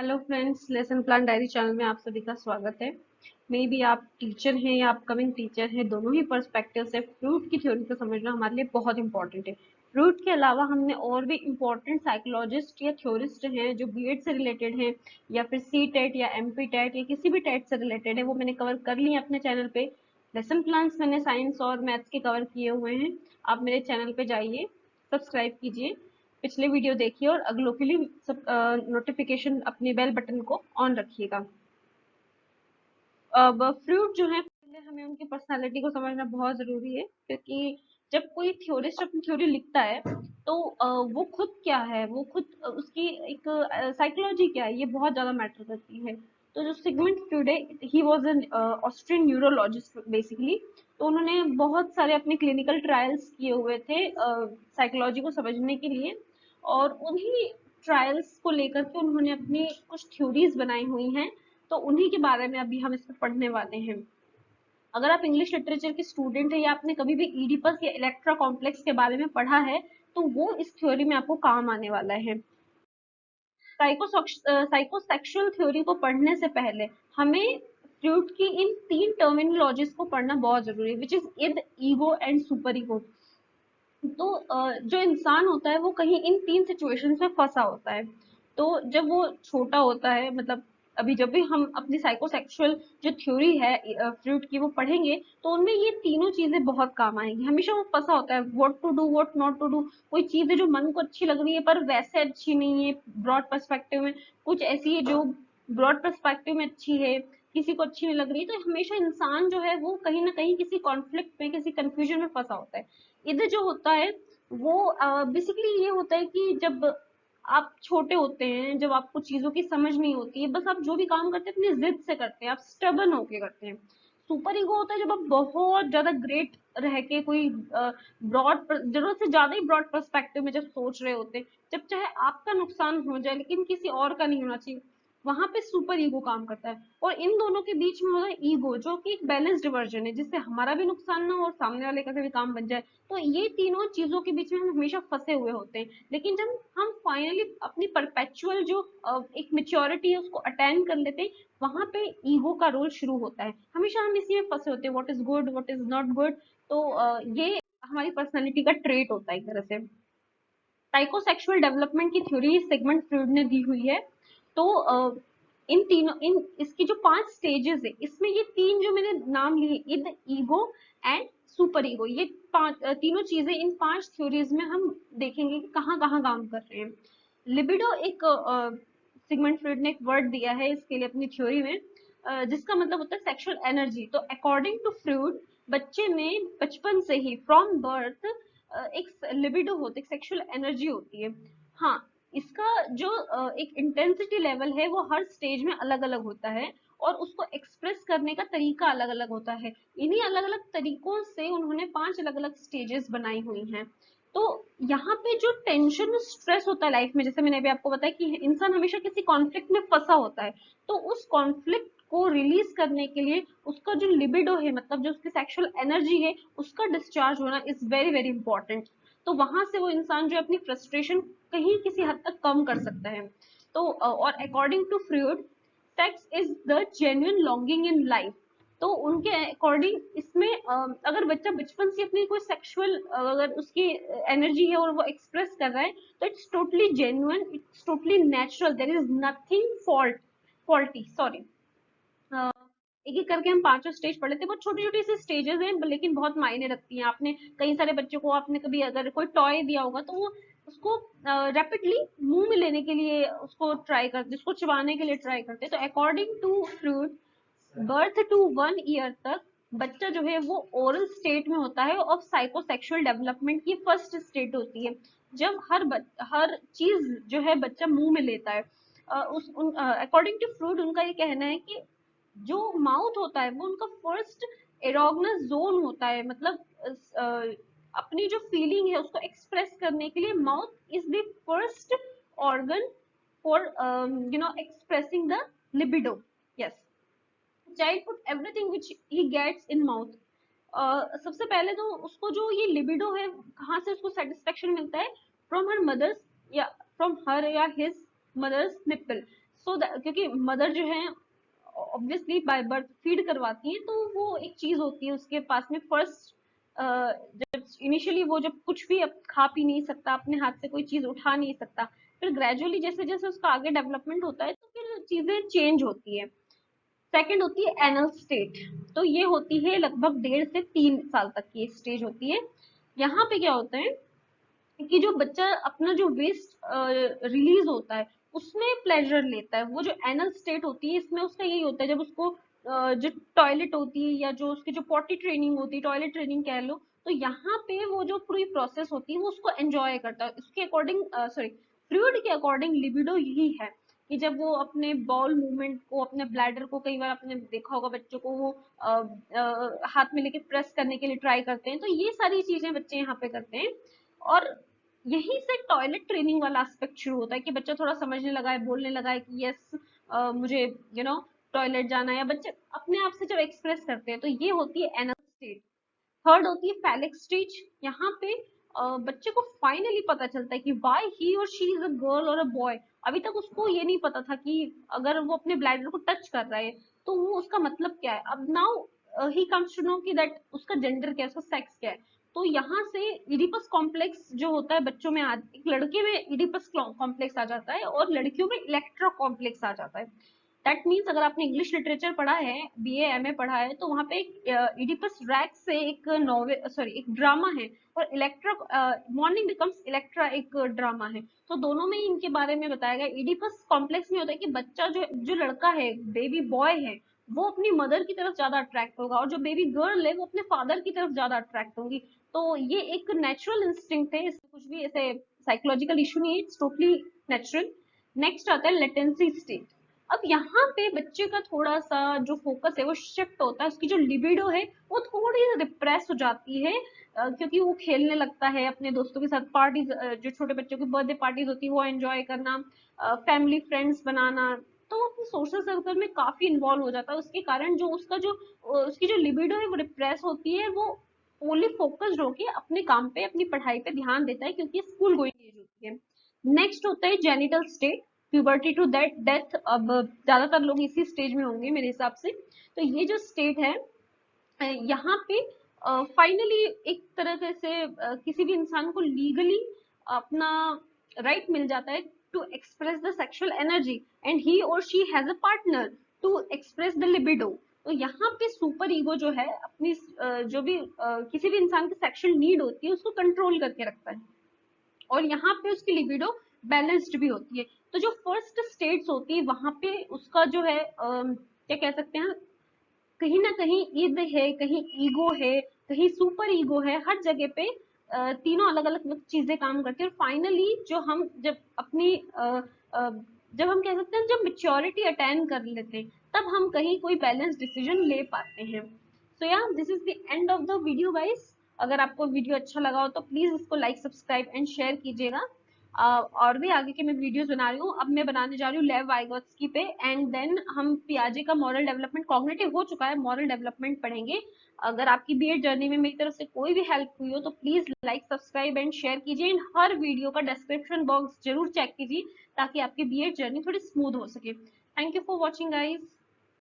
Hello friends, lesson plan diary channel में आप सभी का स्वागत है। मे बी आप टीचर हैं या अपकमिंग टीचर हैं, दोनों ही पर्सपेक्टिव से फ्रूट की थ्योरी को समझना हमारे लिए बहुत इंपॉर्टेंट है। फ्रूट के अलावा हमने और भी इम्पोर्टेंट साइकोलॉजिस्ट या थ्योरिस्ट हैं जो बीएड से रिलेटेड हैं या फिर सी टेट या एमपी टेट या किसी भी टेट से रिलेटेड है, वो मैंने कवर कर ली है अपने चैनल पे। लेसन प्लान्स मैंने साइंस और मैथ्स के कवर किए हुए हैं। आप मेरे चैनल पे जाइए, सब्सक्राइब कीजिए, पिछले वीडियो देखिए और अगलों के लिए सब नोटिफिकेशन अपने बेल बटन को ऑन रखिएगा। अब फ्रूट जो है, पहले हमें उनकी पर्सनालिटी को समझना बहुत जरूरी है, क्योंकि जब कोई थ्योरिस्ट अपनी थ्योरी लिखता है तो वो खुद क्या है, वो खुद उसकी एक साइकोलॉजी क्या है, ये बहुत ज्यादा मैटर करती है। तो जो सिगमंड फ्रॉइड है, he was an Austrian neurologist basically. तो उन्होंने बहुत सारे अपने क्लिनिकल ट्रायल्स किए हुए थे साइकोलॉजी को समझने के लिए, और उन्हीं ट्रायल्स को लेकर के उन्होंने अपनी कुछ थ्योरीज बनाई हुई हैं। तो उन्हीं के बारे में अभी हम इसमें पढ़ने वाले हैं। अगर आप इंग्लिश लिटरेचर के स्टूडेंट हैं या आपने कभी भी ईडिपस या इलेक्ट्रा कॉम्प्लेक्स के बारे में पढ़ा है, तो वो इस थ्योरी में आपको काम आने वाला है। साइकोसेक्सुअल थ्योरी को पढ़ने से पहले हमें फ्रूट की इन तीन टर्मिनोलॉजीज को पढ़ना बहुत जरूरी है, which is id, ego and super ego. तो जो इंसान होता है वो कहीं इन तीन सिचुएशंस में फंसा होता है। तो जब वो छोटा होता है, मतलब अभी जब भी हम अपनी साइकोसेक्सुअल जो थ्योरी है फ्रूट की वो पढ़ेंगे, तो उनमें ये तीनों चीजें बहुत काम आएंगी। हमेशा वो फंसा होता है, what to do what not to do. कोई चीज है जो मन को अच्छी लग रही है पर वैसे अच्छी नहीं है ब्रॉड पर्सपेक्टिव में, कुछ ऐसी है जो ब्रॉड पर्सपेक्टिव में अच्छी है, किसी को अच्छी नहीं लग रही। तो हमेशा इंसान जो है वो कहीं ना कहीं किसी कॉन्फ्लिक्ट में, किसी कंफ्यूजन में फंसा होता है। इधर जो होता है वो बेसिकली ये होता है कि जब आप छोटे होते हैं, जब आपको चीजों की समझ नहीं होती है, बस आप जो भी काम करते हैं अपनी जिद से करते हैं, आप स्टबन होके करते हैं। सुपर ईगो होता है जब आप बहुत ज्यादा ग्रेट रह के कोई ब्रॉड, जरूरत से ज्यादा ही ब्रॉड पर्सपेक्टिव में जब सोच रहे होते हैं, जब चाहे आपका नुकसान हो जाए लेकिन किसी और का नहीं होना चाहिए, वहां पे सुपर ईगो काम करता है। और इन दोनों के बीच में होता है ईगो, जो कि एक बैलेंस्ड वर्जन है, जिससे हमारा भी नुकसान ना हो और सामने वाले का भी काम बन जाए। तो ये तीनों चीजों के बीच में हम हमेशा फंसे हुए होते हैं। लेकिन जब हम फाइनली अपनी परपेचुअल जो एक मेच्योरिटी है उसको अटेंड कर लेते हैं, वहां पे ईगो का रोल शुरू होता है। हमेशा हम इसी में फंसे होते हैं, what is good what is not good. तो ये हमारी पर्सनैलिटी का ट्रेट होता है एक तरह से। साइकोसेक्सुअल डेवलपमेंट की थ्योरी सिगमंड फ्रॉइड ने दी हुई है। तो इन तीनों, इन इसकी जो 5 स्टेजेस है, इसमें ये तीन जो मैंने नाम लिए, इद, ईगो एंड सुपर ईगो, ये तीनों चीजें इन 5 थ्योरीज में हम देखेंगे कि कहाँ कहाँ काम कर रहे हैं। लिबिडो एक सिगमंड फ्रॉइड ने एक वर्ड दिया है इसके लिए अपनी थ्योरी में, जिसका मतलब होता है सेक्सुअल एनर्जी। तो अकॉर्डिंग टू फ्रॉइड, बच्चे में बचपन से ही फ्रॉम बर्थ एक लिबिडो होती है, सेक्सुअल एनर्जी होती है। हाँ, इसका जो एक इंटेंसिटी लेवल है वो हर स्टेज में अलग अलग होता है, और उसको एक्सप्रेस करने का तरीका अलग अलग होता है। इन्हीं अलग अलग तरीकों से उन्होंने 5 अलग अलग स्टेजेस बनाई हुई हैं। तो यहाँ पे जो टेंशन स्ट्रेस होता है लाइफ में, जैसे मैंने अभी आपको बताया कि इंसान हमेशा किसी कॉन्फ्लिक्ट में फंसा होता है, तो उस कॉन्फ्लिक्ट को रिलीज करने के लिए उसका जो लिबिडो है, मतलब जो उसकी सेक्सुअल एनर्जी है, उसका डिस्चार्ज होना इज वेरी वेरी इंपॉर्टेंट। तो वहां से वो इंसान जो अपनी फ्रस्ट्रेशन कहीं किसी हद तक कम कर सकता है। तो और according to Freud, sex is the genuine longing in life. तो उनके अकॉर्डिंग इसमें अगर बच्चा बचपन से अपनी कोई सेक्सुअल अगर उसकी एनर्जी है और वो एक्सप्रेस कर रहा है, तो it's totally genuine, it's totally natural, there is nothing faulty, sorry. एक एक करके हम पांचों स्टेज पढ़ लेते हैं। बहुत छोटी छोटी सी स्टेजेस हैं लेकिन बहुत मायने रखती हैं। आपने कई सारे बच्चों को, आपने कभी अगर कोई टॉय दिया होगा तो वो उसको रैपिडली मुंह में लेने के लिए उसको ट्राई करते, उसको चबाने के लिए ट्राई करते। तो according to Freud, birth to 1 year तक बच्चा जो है वो ओरल स्टेट में होता है, और साइकोसेक्सुअल डेवलपमेंट की फर्स्ट स्टेट होती है, जब हर चीज जो है बच्चा मुंह में लेता है। अकॉर्डिंग टू फ्रूट, उनका ये कहना है कि जो माउथ होता है वो उनका फर्स्ट एरोगनस जोन होता है, मतलब अपनी जो फीलिंग है उसको एक्सप्रेस करने के लिए mouth is the first organ for expressing the libido. Yes, child put everything which he gets in mouth. सबसे पहले तो उसको जो ये लिबिडो है, कहाँ से उसको सेटिस्फेक्शन मिलता है? फ्रॉम हर मदर्स, या फ्रॉम हर या हिज मदर्स निप्पल। सो क्योंकि मदर जो है ऑब्वियसली बाय बर्थ फीड करवाती है, तो वो एक चीज होती है उसके पास में फर्स्ट, जब इनिशियली वो जब कुछ भी अब खा पी नहीं सकता, अपने हाथ से कोई चीज उठा नहीं सकता, फिर ग्रेजुअली जैसे जैसे उसका आगे डेवलपमेंट होता है तो फिर चीजें चेंज होती है। सेकंड होती है एनल स्टेट। तो ये होती है लगभग 1.5 से 3 साल तक की स्टेज होती है। यहाँ पे क्या होता है कि जो बच्चा अपना जो वेस्ट रिलीज होता है उसमें प्लेजर लेता है। वो जो एनल स्टेट होती है इसमें उसका यही होता है, जब उसको जो टॉयलेट होती है या जो उसकी जो पॉटी ट्रेनिंग होती है, टॉयलेट ट्रेनिंग कह लो, तो यहाँ पे वो जो पूरी प्रोसेस होती है वो उसको एंजॉय करता है। उसके अकॉर्डिंग सॉरी, फ्लूइड के अकॉर्डिंग लिबिडो यही है कि जब वो अपने बॉल मूवमेंट को, अपने ब्लैडर को, कई बार आपने देखा होगा बच्चों को वो हाथ में लेके प्रेस करने के लिए ट्राई करते हैं, तो ये सारी चीजें बच्चे यहाँ पे करते हैं। और यहीं से टॉयलेट ट्रेनिंग वाला एस्पेक्ट शुरू होता है कि बच्चा थोड़ा समझने लगा है, बोलने लगा है कि यस मुझे टॉयलेट जाना है, या बच्चे अपने आप से जब एक्सप्रेस करते हैं, तो ये होती है एनल स्टेज। थर्ड होती है फैलिक स्टेज। यहाँ पे बच्चे को फाइनली पता चलता है कि why he or she is a girl और अ बॉय। अभी तक उसको ये नहीं पता था कि अगर वो अपने ब्लैडर को टच कर रहा है तो वो उसका मतलब क्या है। अब now he comes to know कि दैट उसका जेंडर क्या है, उसका सेक्स क्या है। तो यहाँ से इडिपस कॉम्प्लेक्स जो होता है बच्चों में, एक लड़के में इडिपस कॉम्प्लेक्स आ जाता है और लड़कियों में इलेक्ट्रा कॉम्प्लेक्स आ जाता है। दैट मीन्स अगर आपने इंग्लिश लिटरेचर पढ़ा है, बीए एमए पढ़ा है, तो वहां पे एक इडिपस रैक्स से एक नॉवेल सॉरी एक ड्रामा है, और इलेक्ट्रा मॉर्निंग बिकम्स इलेक्ट्रा एक ड्रामा है। तो दोनों में ही इनके बारे में बताया गया। इडिपस कॉम्प्लेक्स में होता है कि बच्चा जो जो लड़का है, बेबी बॉय है, वो अपनी मदर की तरफ ज्यादा अट्रैक्ट होगा, और जो बेबी गर्ल है वो अपने फादर की तरफ ज्यादा अट्रैक्ट होगी। तो ये एक नेचुरल इंस्टिंक्ट है, इसमें कुछ भी ऐसे साइकोलॉजिकल इशू नहीं है, इट्स टोटली नेचुरल। नेक्स्ट आता है लेटेंसी स्टेट। अब यहाँ पे बच्चे का थोड़ा सा जो फोकस है वो शिफ्ट होता है, उसकी जो लिबिडो है वो थोड़ी रिप्रेस हो जाती है, क्योंकि वो खेलने लगता है अपने दोस्तों के साथ, पार्टीज, जो छोटे बच्चों की बर्थडे पार्टीज होती है वो एंजॉय करना, फैमिली फ्रेंड्स बनाना। तो वो अपने सोशल सर्कल में काफी इन्वॉल्व हो जाता है, उसके कारण जो उसका जो उसकी जो लिबिडो है वो रिप्रेस होती है। वो ओनली फोकस्ड होके अपने काम पे, अपनी पढ़ाई पे ध्यान देता है, क्योंकि स्कूल गोइंग एज होती है। नेक्स्ट होता है genital state, puberty to that death. अब ज्यादातर लोग इसी स्टेज में होंगे मेरे हिसाब से। तो ये जो स्टेट है, यहाँ पे फाइनली एक तरह से किसी भी इंसान को लीगली अपना राइट मिल जाता है to express the sexual energy, and he or she has a partner to express the libido. तो यहाँ पे सुपर ईगो जो है अपनी जो भी किसी भी इंसान की सेक्सुअल नीड होती है उसको कंट्रोल करके रखता है, और यहाँ पे उसकी लिबिडो बैलेंस्ड भी होती है। तो जो फर्स्ट स्टेट्स होती है वहां पे उसका जो है क्या कह सकते हैं, कहीं ना कहीं ईद है, कहीं ईगो है, कहीं सुपर ईगो है, हर जगह पे तीनों अलग अलग चीजें काम करती है। और फाइनली जो हम जब अपनी जब हम कह सकते हैं जब मेच्योरिटी अटेन कर लेते हैं, तब हम कहीं कोई बैलेंस डिसीजन ले पाते हैं। सो या this is the end of the video guys. अगर आपको वीडियो अच्छा लगा हो तो प्लीज इसको लाइक सब्सक्राइब एंड शेयर कीजिएगा। और भी आगे के मैं वीडियोस बना रही हूँ। अब मैं बनाने जा रही हूँ लेव वाइगोत्स्की पे, एंड देन हम पियाजे का मॉरल डेवलपमेंट, कॉग्निटिव हो चुका है, मॉरल डेवलपमेंट पढ़ेंगे। अगर आपकी बीएड जर्नी में मेरी तरफ से कोई भी हेल्प हुई हो तो please like subscribe and share कीजिए, एंड हर वीडियो का डिस्क्रिप्शन बॉक्स जरूर चेक कीजिए ताकि आपकी बीएड जर्नी थोड़ी स्मूथ हो सके। Thank you for watching guys.